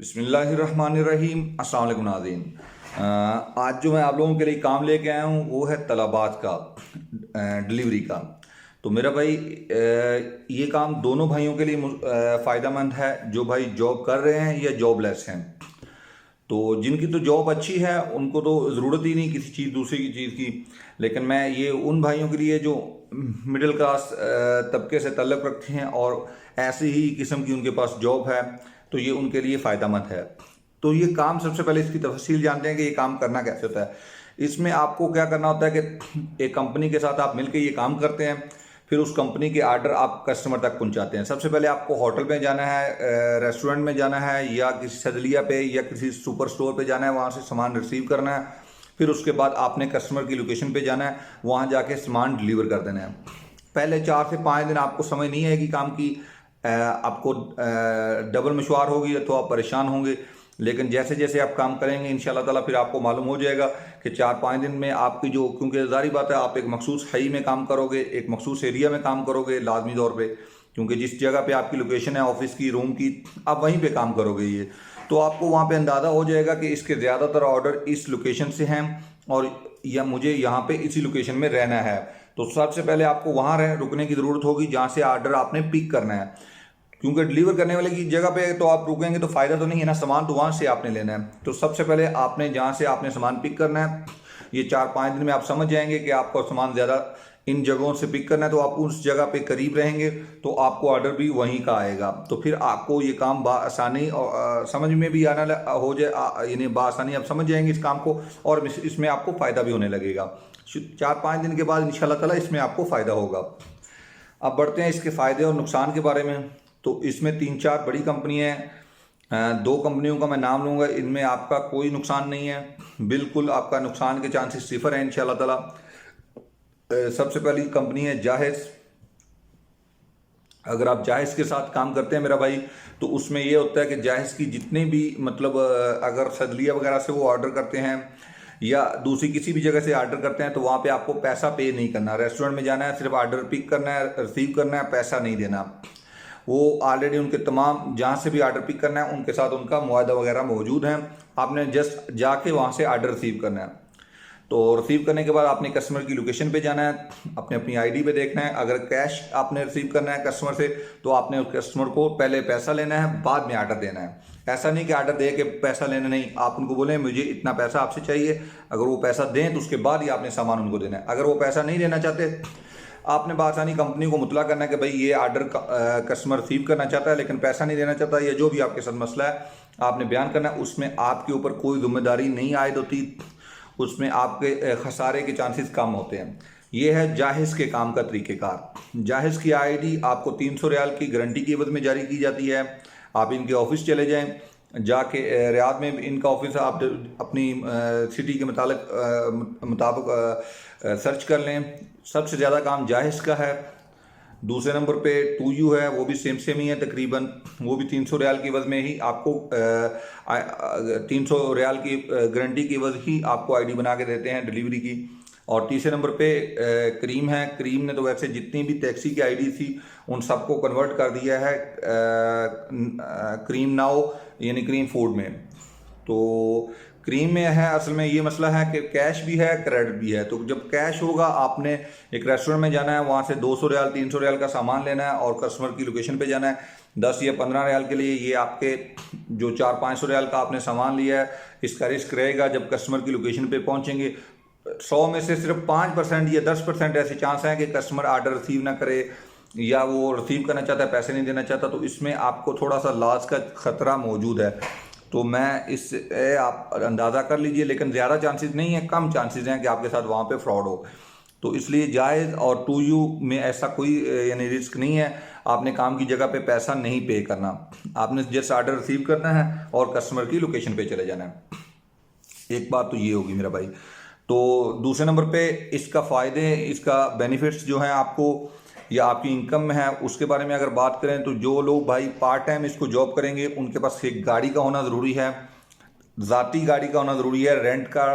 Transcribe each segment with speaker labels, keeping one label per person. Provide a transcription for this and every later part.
Speaker 1: बिस्मिल्लाहिर्रहमानिर्रहीम। अस्सलाम वालेकुम नाज़रीन। आज जो मैं आप लोगों के लिए काम लेके आया हूँ वो है तलबात का, डिलीवरी का। तो मेरा भाई ये काम दोनों भाइयों के लिए फ़ायदेमंद है, जो भाई जॉब कर रहे हैं या जॉबलेस हैं। तो जिनकी तो जॉब अच्छी है उनको तो ज़रूरत ही नहीं किसी चीज़ दूसरी की चीज़ की, लेकिन मैं ये उन भाइयों के लिए जो मिडिल क्लास तबके से तल्लुक़ रखते हैं और ऐसी ही किस्म की उनके पास जॉब है, तो ये उनके लिए फ़ायदेमंद है। तो ये काम सबसे पहले इसकी तफसील जानते हैं कि ये काम करना कैसे होता है। इसमें आपको क्या करना होता है कि एक कंपनी के साथ आप मिलकर ये काम करते हैं, फिर उस कंपनी के आर्डर आप कस्टमर तक पहुंचाते हैं। सबसे पहले आपको होटल में जाना है, रेस्टोरेंट में जाना है, या किसी सदलिया पे या किसी सुपर स्टोर पे जाना है, वहाँ से सामान रिसीव करना है। फिर उसके बाद आपने कस्टमर की लोकेशन पे जाना है, वहाँ जाके सामान डिलीवर कर देना है। पहले 4 से 5 दिन आपको समझ नहीं आएगी काम की, आपको डबल मशवार होगी तो आप परेशान होंगे। लेकिन जैसे जैसे आप काम करेंगे इंशाल्लाह ताला फिर आपको मालूम हो जाएगा कि 4-5 दिन में आपकी जो, क्योंकि ज़ाहिर बात है आप एक मखसूस हाई में काम करोगे, एक मखसूस एरिया में काम करोगे लाजमी तौर पे, क्योंकि जिस जगह पे आपकी लोकेशन है ऑफिस की, रूम की, आप वहीं पे काम करोगे। ये तो आपको वहाँ पे अंदाज़ा हो जाएगा कि इसके ज़्यादातर ऑर्डर इस लोकेशन से हैं और या मुझे यहाँ पे इसी लोकेशन में रहना है। तो सबसे पहले आपको वहाँ रुकने की ज़रूरत होगी जहाँ से ऑर्डर आपने पिक करना है, क्योंकि डिलीवर करने वाले की जगह पे तो आप रुकेंगे तो फ़ायदा तो नहीं है ना, सामान तो वहाँ से आपने लेना है। तो सबसे पहले आपने जहाँ से आपने सामान पिक करना है, ये 4-5 दिन में आप समझ जाएंगे कि आपको सामान ज़्यादा इन जगहों से पिक करना है, तो आप उस जगह पे करीब रहेंगे तो आपको ऑर्डर भी वहीं का आएगा। तो फिर आपको ये काम आसानी और समझ में भी आना हो जाए, यानी बासानी आप समझ जाएंगे इस काम को, और इसमें आपको फ़ायदा भी होने लगेगा। 4-5 दिन के बाद इंशाल्लाह ताला इसमें आपको फ़ायदा होगा। अब बढ़ते हैं इसके फ़ायदे और नुकसान के बारे में। तो इसमें 3-4 बड़ी कंपनियाँ हैं, 2 कंपनियों का मैं नाम लूँगा, इनमें आपका कोई नुकसान नहीं है, बिल्कुल आपका नुकसान के चांसेस सिफर हैं इंशाल्लाह ताला। सबसे पहली कंपनी है जाहिज़। अगर आप जाहिज़ के साथ काम करते हैं मेरा भाई, तो उसमें ये होता है कि जाहिज़ की जितने भी मतलब अगर सदलिया वगैरह से वो ऑर्डर करते हैं या दूसरी किसी भी जगह से ऑर्डर करते हैं, तो वहाँ पे आपको पैसा पे नहीं करना। रेस्टोरेंट में जाना है, सिर्फ ऑर्डर पिक करना है, रिसीव करना है, पैसा नहीं देना। वो ऑलरेडी उनके तमाम जहाँ से भी ऑर्डर पिक करना है उनके साथ उनका मुआहदा वगैरह मौजूद है, आपने जस्ट जाके वहाँ से ऑर्डर रिसीव करना है। तो रिसीव करने के बाद आपने कस्टमर की लोकेशन पे जाना है, अपने अपनी आईडी पे देखना है। अगर कैश आपने रिसीव करना है कस्टमर से, तो आपने उस कस्टमर को पहले पैसा लेना है, बाद में ऑर्डर देना है। ऐसा नहीं कि ऑर्डर दे के पैसा लेना नहीं, आप उनको बोलें मुझे इतना पैसा आपसे चाहिए, अगर वो पैसा दें तो उसके बाद ही आपने सामान उनको देना है। अगर वो पैसा नहीं देना चाहते, आपने बासानी कंपनी को मुतला करना है कि भाई ये ऑर्डर कस्टमर रिसीव करना चाहता है लेकिन पैसा नहीं देना चाहता, या जो भी आपके साथ मसला है आपने बयान करना है। उसमें आपके ऊपर कोई जिम्मेदारी नहीं आयद होती, उसमें आपके खसारे के चांसेस कम होते हैं। ये है जाहिज़ के काम का तरीक़ेकार। जाहिज़ की आईडी आपको 300 रियाल की गारंटी की एवज में जारी की जाती है। आप इनके ऑफिस चले जाएं, जाके रियाद में इनका ऑफिस है, आप अपनी सिटी के मुताबिक सर्च कर लें। सबसे ज़्यादा काम जाहिज़ का है। दूसरे नंबर पे 2U है, वो भी सेम ही है तकरीबन, वो भी 300 रियाल की एवज में ही आपको 300 रियाल की गारंटी की एवज ही आपको आईडी बना के देते हैं डिलीवरी की। और तीसरे नंबर पे करीम है। करीम ने तो वैसे जितनी भी टैक्सी की आईडी थी उन सबको कन्वर्ट कर दिया है करीम नाउ यानी करीम फूड में। तो क्रीम में है असल में ये मसला है कि कैश भी है, क्रेडिट भी है। तो जब कैश होगा, आपने एक रेस्टोरेंट में जाना है, वहाँ से 200 रियाल 300 रियाल का सामान लेना है और कस्टमर की लोकेशन पे जाना है। 10 या 15 रियाल के लिए ये आपके जो 400-500 रियाल का आपने सामान लिया है, इसका रिस्क रहेगा जब कस्टमर की लोकेशन पे पहुँचेंगे। 100 में से सिर्फ 5% या 10% ऐसे चांस हैं कि कस्टमर आर्डर रिसीव ना करे, या वो रिसीव करना चाहता है पैसे नहीं देना चाहता, तो इसमें आपको थोड़ा सा लॉस का खतरा मौजूद है। तो मैं इस आप अंदाज़ा कर लीजिए, लेकिन ज़्यादा चांसेस नहीं है, कम चांसेस हैं कि आपके साथ वहाँ पे फ्रॉड हो। तो इसलिए जायज़ और 2U में ऐसा कोई यानी रिस्क नहीं है। आपने काम की जगह पे पैसा नहीं पे करना, आपने जस्ट ऑर्डर रिसीव करना है और कस्टमर की लोकेशन पे चले जाना है। एक बात तो ये होगी मेरा भाई। तो दूसरे नंबर पे इसका फ़ायदे, इसका बेनिफिट्स जो हैं आपको या आपकी इनकम में है, उसके बारे में अगर बात करें तो जो लोग भाई पार्ट टाइम इसको जॉब करेंगे उनके पास एक गाड़ी का होना ज़रूरी है, ज़ाती गाड़ी का होना ज़रूरी है। रेंट का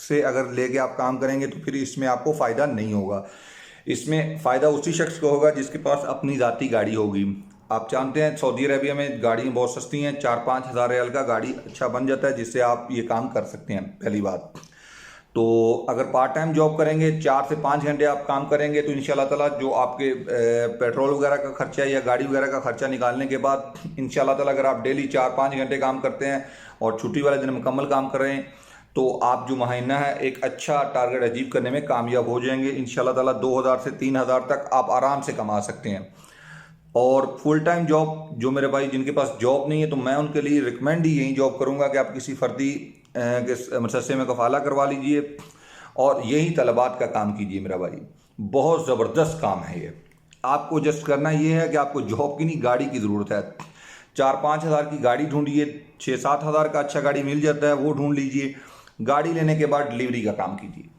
Speaker 1: से अगर लेके आप काम करेंगे तो फिर इसमें आपको फ़ायदा नहीं होगा। इसमें फ़ायदा उसी शख्स को होगा जिसके पास अपनी ज़ाती गाड़ी होगी। आप जानते हैं सऊदी अरेबिया में गाड़ियाँ बहुत सस्ती हैं, 4-5 हज़ार रियाल का गाड़ी अच्छा बन जाता है, जिससे आप ये काम कर सकते हैं। पहली बात तो अगर पार्ट टाइम जॉब करेंगे, 4 से 5 घंटे आप काम करेंगे, तो इंशाल्लाह ताला जो आपके पेट्रोल वगैरह का खर्चा या गाड़ी वगैरह का खर्चा निकालने के बाद इंशाल्लाह ताला अगर आप डेली 4-5 घंटे काम करते हैं और छुट्टी वाले दिन मुकम्मल काम कर रहे हैं, तो आप जो महीना है एक अच्छा टारगेट अचीव करने में कामयाब हो जाएंगे। इंशाल्लाह ताला 2000 से 3000 तक आप आराम से कमा सकते हैं। और फुल टाइम जॉब जो मेरे भाई जिनके पास जॉब नहीं है, तो मैं उनके लिए रिकमेंड ही यही जॉब करूंगा कि आप किसी फर्दी के मदरसे में कफाला करवा लीजिए और यही तलबात का काम कीजिए मेरा भाई। बहुत ज़बरदस्त काम है ये। आपको जस्ट करना ये है कि आपको जॉब की नहीं, गाड़ी की ज़रूरत है। 4-5 हज़ार की गाड़ी ढूंढिए, 6-7 हज़ार का अच्छा गाड़ी मिल जाता है, वो ढूंढ लीजिए। गाड़ी लेने के बाद डिलीवरी का काम कीजिए।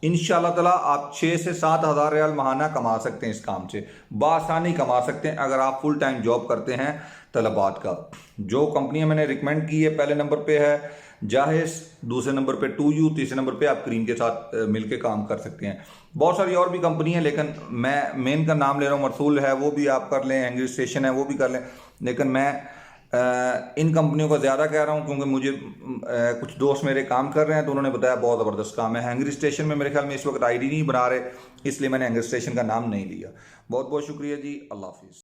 Speaker 1: इंशाल्लाह ताला आप 6 से 7 हज़ार रियाल महाना कमा सकते हैं। इस काम से बासानी कमा सकते हैं अगर आप फुल टाइम जॉब करते हैं तलबात का। जो कंपनियां मैंने रिकमेंड की है, पहले नंबर पे है जाहिस, दूसरे नंबर पे 2U, तीसरे नंबर पे आप क्रीम के साथ मिलके काम कर सकते हैं। बहुत सारी और भी कंपनी है, लेकिन मैं मेन का नाम ले रहा हूँ। मरसूल है, वो भी आप कर लें, एंग्री स्टेशन है, वो भी कर लें। लेकिन मैं इन कंपनियों को ज़्यादा कह रहा हूँ क्योंकि मुझे कुछ दोस्त मेरे काम कर रहे हैं, तो उन्होंने बताया बहुत ज़बरदस्त काम है। हैंगरी स्टेशन में मेरे ख्याल में इस वक्त आईडी नहीं बना रहे, इसलिए मैंने हैंगरी स्टेशन का नाम नहीं लिया। बहुत बहुत शुक्रिया जी, अल्लाह हाफिज़।